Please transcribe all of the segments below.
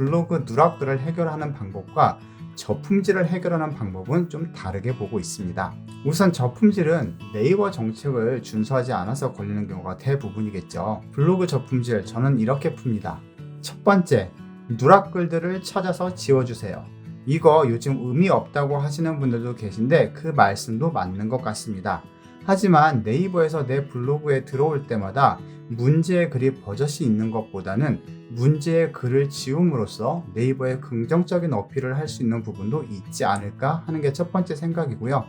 블로그 누락글을 해결하는 방법과 저품질을 해결하는 방법은 좀 다르게 보고 있습니다. 우선 저품질은 네이버 정책을 준수하지 않아서 걸리는 경우가 대부분이겠죠. 블로그 저품질 저는 이렇게 풉니다. 첫 번째, 누락글들을 찾아서 지워주세요. 이거 요즘 의미 없다고 하시는 분들도 계신데 그 말씀도 맞는 것 같습니다. 하지만 네이버에서 내 블로그에 들어올 때마다 문제의 글이 버젓이 있는 것보다는 문제의 글을 지움으로써 네이버에 긍정적인 어필을 할 수 있는 부분도 있지 않을까 하는 게 첫 번째 생각이고요.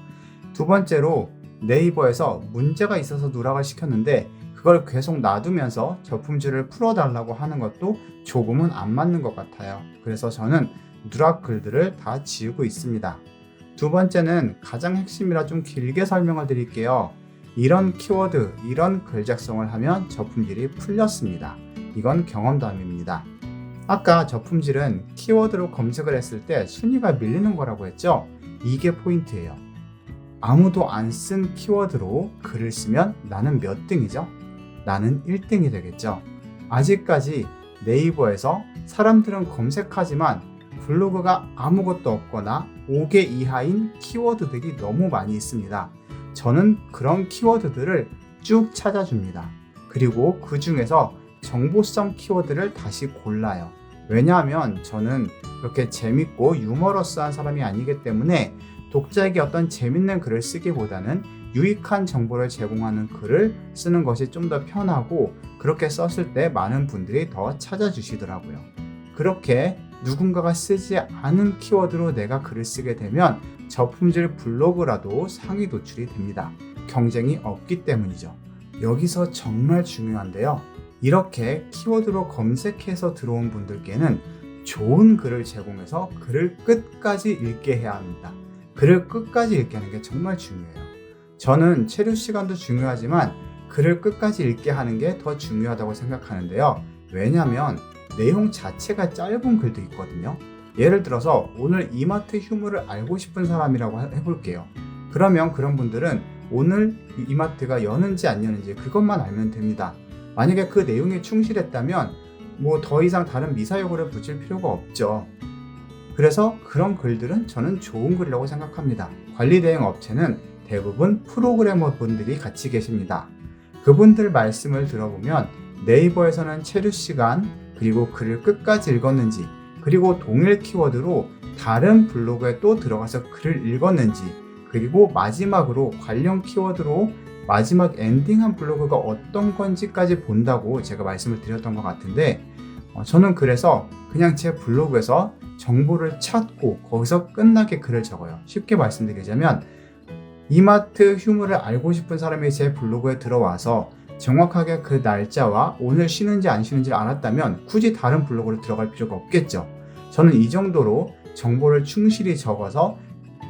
두 번째로 네이버에서 문제가 있어서 누락을 시켰는데 그걸 계속 놔두면서 저품질을 풀어달라고 하는 것도 조금은 안 맞는 것 같아요. 그래서 저는 누락 글들을 다 지우고 있습니다. 두 번째는 가장 핵심이라 좀 길게 설명을 드릴게요. 이런 키워드, 이런 글 작성을 하면 저품질이 풀렸습니다. 이건 경험담입니다. 아까 저품질은 키워드로 검색을 했을 때 순위가 밀리는 거라고 했죠? 이게 포인트예요. 아무도 안 쓴 키워드로 글을 쓰면 나는 몇 등이죠? 나는 1등이 되겠죠. 아직까지 네이버에서 사람들은 검색하지만 블로그가 아무것도 없거나 5개 이하인 키워드들이 너무 많이 있습니다. 저는 그런 키워드들을 쭉 찾아줍니다. 그리고 그 중에서 정보성 키워드를 다시 골라요. 왜냐하면 저는 그렇게 재밌고 유머러스한 사람이 아니기 때문에 독자에게 어떤 재밌는 글을 쓰기보다는 유익한 정보를 제공하는 글을 쓰는 것이 좀 더 편하고 그렇게 썼을 때 많은 분들이 더 찾아주시더라고요. 그렇게 누군가가 쓰지 않은 키워드로 내가 글을 쓰게 되면 저품질 블로그라도 상위 노출이 됩니다. 경쟁이 없기 때문이죠. 여기서 정말 중요한데요. 이렇게 키워드로 검색해서 들어온 분들께는 좋은 글을 제공해서 글을 끝까지 읽게 해야 합니다. 글을 끝까지 읽게 하는 게 정말 중요해요. 저는 체류 시간도 중요하지만 글을 끝까지 읽게 하는 게 더 중요하다고 생각하는데요. 왜냐하면 내용 자체가 짧은 글도 있거든요. 예를 들어서 오늘 이마트 휴무를 알고 싶은 사람이라고 해볼게요. 그러면 그런 분들은 오늘 이마트가 여는지 안 여는지 그것만 알면 됩니다. 만약에 그 내용에 충실했다면 뭐 더 이상 다른 미사여구를 붙일 필요가 없죠. 그래서 그런 글들은 저는 좋은 글이라고 생각합니다. 관리 대행 업체는 대부분 프로그래머 분들이 같이 계십니다. 그분들 말씀을 들어보면 네이버에서는 체류 시간 그리고 글을 끝까지 읽었는지 그리고 동일 키워드로 다른 블로그에 또 들어가서 글을 읽었는지 그리고 마지막으로 관련 키워드로 마지막 엔딩한 블로그가 어떤 건지까지 본다고 제가 말씀을 드렸던 것 같은데 저는 그래서 그냥 제 블로그에서 정보를 찾고 거기서 끝나게 글을 적어요. 쉽게 말씀드리자면 이마트 휴무를 알고 싶은 사람이 제 블로그에 들어와서 정확하게 그 날짜와 오늘 쉬는지 안 쉬는지를 알았다면 굳이 다른 블로그로 들어갈 필요가 없겠죠. 저는 이 정도로 정보를 충실히 적어서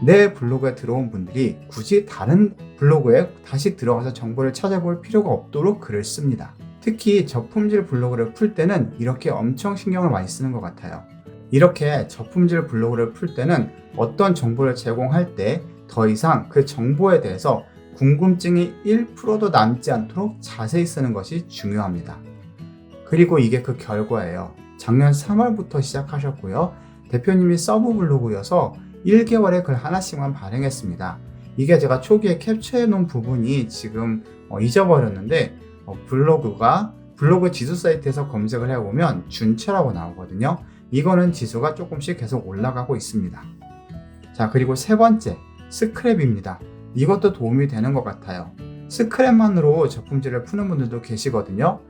내 블로그에 들어온 분들이 굳이 다른 블로그에 다시 들어가서 정보를 찾아볼 필요가 없도록 글을 씁니다. 특히 저품질 블로그를 풀 때는 이렇게 엄청 신경을 많이 쓰는 것 같아요. 이렇게 저품질 블로그를 풀 때는 어떤 정보를 제공할 때 더 이상 그 정보에 대해서 궁금증이 1%도 남지 않도록 자세히 쓰는 것이 중요합니다. 그리고 이게 그 결과예요. 작년 3월부터 시작하셨고요. 대표님이 서브 블로그여서 1개월에 글 하나씩만 발행했습니다. 이게 제가 초기에 캡처해 놓은 부분이 지금 잊어버렸는데 블로그 지수 사이트에서 검색을 해보면 준체라고 나오거든요. 이거는 지수가 조금씩 계속 올라가고 있습니다. 자, 그리고 세 번째, 스크랩입니다. 이것도 도움이 되는 것 같아요. 스크랩만으로 저품질을 푸는 분들도 계시거든요.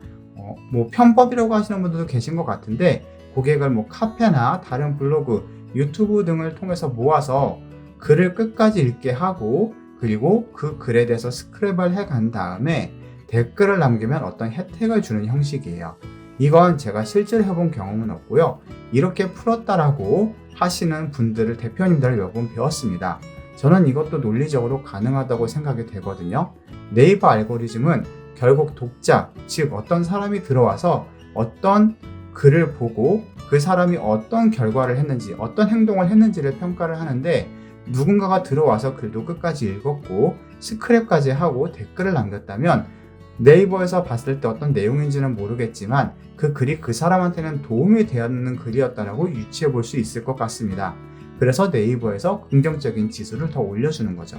편법이라고 하시는 분들도 계신 것 같은데 고객을 카페나 다른 블로그, 유튜브 등을 통해서 모아서 글을 끝까지 읽게 하고 그리고 그 글에 대해서 스크랩을 해간 다음에 댓글을 남기면 어떤 혜택을 주는 형식이에요. 이건 제가 실제로 해본 경험은 없고요. 이렇게 풀었다라고 하시는 분들을 대표님들을 몇 번 배웠습니다. 저는 이것도 논리적으로 가능하다고 생각이 되거든요. 네이버 알고리즘은 결국 독자, 즉 어떤 사람이 들어와서 어떤 글을 보고 그 사람이 어떤 결과를 했는지, 어떤 행동을 했는지를 평가를 하는데 누군가가 들어와서 글도 끝까지 읽었고 스크랩까지 하고 댓글을 남겼다면 네이버에서 봤을 때 어떤 내용인지는 모르겠지만 그 글이 그 사람한테는 도움이 되었는 글이었다라고 유추해 볼 수 있을 것 같습니다. 그래서 네이버에서 긍정적인 지수를 더 올려주는 거죠.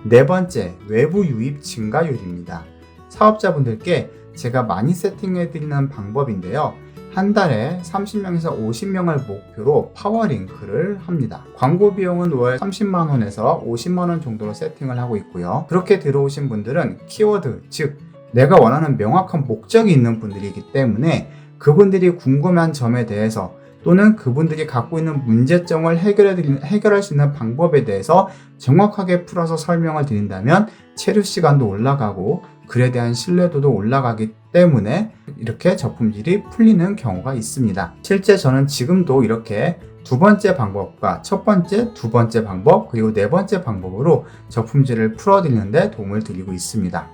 네 번째, 외부 유입 증가율입니다. 사업자분들께 제가 많이 세팅해 드리는 방법인데요. 한 달에 30명에서 50명을 목표로 파워링크를 합니다. 광고 비용은 월 30만원에서 50만원 정도로 세팅을 하고 있고요. 그렇게 들어오신 분들은 키워드, 즉 내가 원하는 명확한 목적이 있는 분들이기 때문에 그분들이 궁금한 점에 대해서 또는 그분들이 갖고 있는 문제점을 해결할 수 있는 방법에 대해서 정확하게 풀어서 설명을 드린다면 체류 시간도 올라가고 글에 대한 신뢰도도 올라가기 때문에 이렇게 저품질이 풀리는 경우가 있습니다. 실제 저는 지금도 이렇게 두 번째 방법과 첫 번째, 두 번째 방법, 그리고 네 번째 방법으로 저품질을 풀어드리는데 도움을 드리고 있습니다.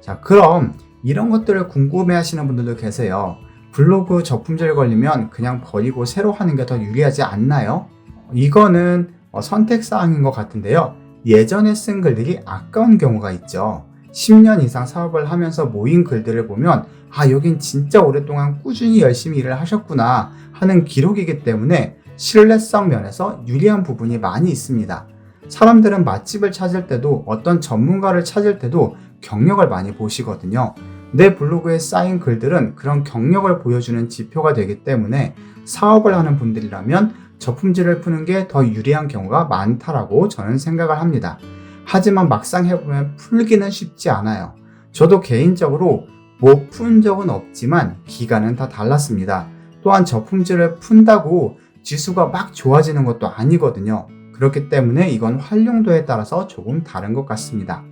자, 그럼 이런 것들을 궁금해 하시는 분들도 계세요. 블로그 저품질 걸리면 그냥 버리고 새로 하는 게 더 유리하지 않나요? 이거는 선택사항인 것 같은데요. 예전에 쓴 글들이 아까운 경우가 있죠. 10년 이상 사업을 하면서 모인 글들을 보면 여긴 진짜 오랫동안 꾸준히 열심히 일을 하셨구나 하는 기록이기 때문에 신뢰성 면에서 유리한 부분이 많이 있습니다. 사람들은 맛집을 찾을 때도 어떤 전문가를 찾을 때도 경력을 많이 보시거든요. 내 블로그에 쌓인 글들은 그런 경력을 보여주는 지표가 되기 때문에 사업을 하는 분들이라면 저품질을 푸는 게 더 유리한 경우가 많다라고 저는 생각을 합니다. 하지만 막상 해보면 풀기는 쉽지 않아요. 저도 개인적으로 못 푼 적은 없지만 기간은 다 달랐습니다. 또한 저품질을 푼다고 지수가 막 좋아지는 것도 아니거든요. 그렇기 때문에 이건 활용도에 따라서 조금 다른 것 같습니다.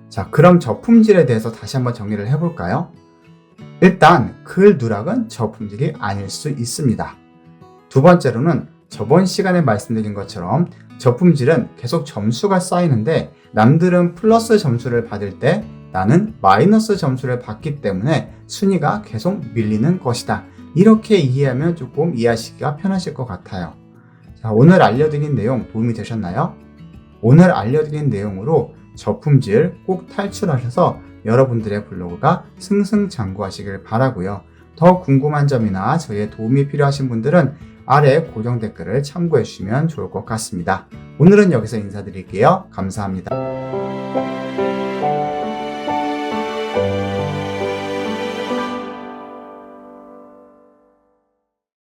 자, 그럼 저품질에 대해서 다시 한번 정리를 해볼까요? 일단 글 누락은 저품질이 아닐 수 있습니다. 두 번째로는 저번 시간에 말씀드린 것처럼 저품질은 계속 점수가 쌓이는데 남들은 플러스 점수를 받을 때 나는 마이너스 점수를 받기 때문에 순위가 계속 밀리는 것이다. 이렇게 이해하면 조금 이해하시기가 편하실 것 같아요. 자, 오늘 알려드린 내용 도움이 되셨나요? 오늘 알려드린 내용으로 저품질 꼭 탈출하셔서 여러분들의 블로그가 승승장구하시길 바라고요. 더 궁금한 점이나 저희의 도움이 필요하신 분들은 아래 고정 댓글을 참고해 주시면 좋을 것 같습니다. 오늘은 여기서 인사드릴게요. 감사합니다.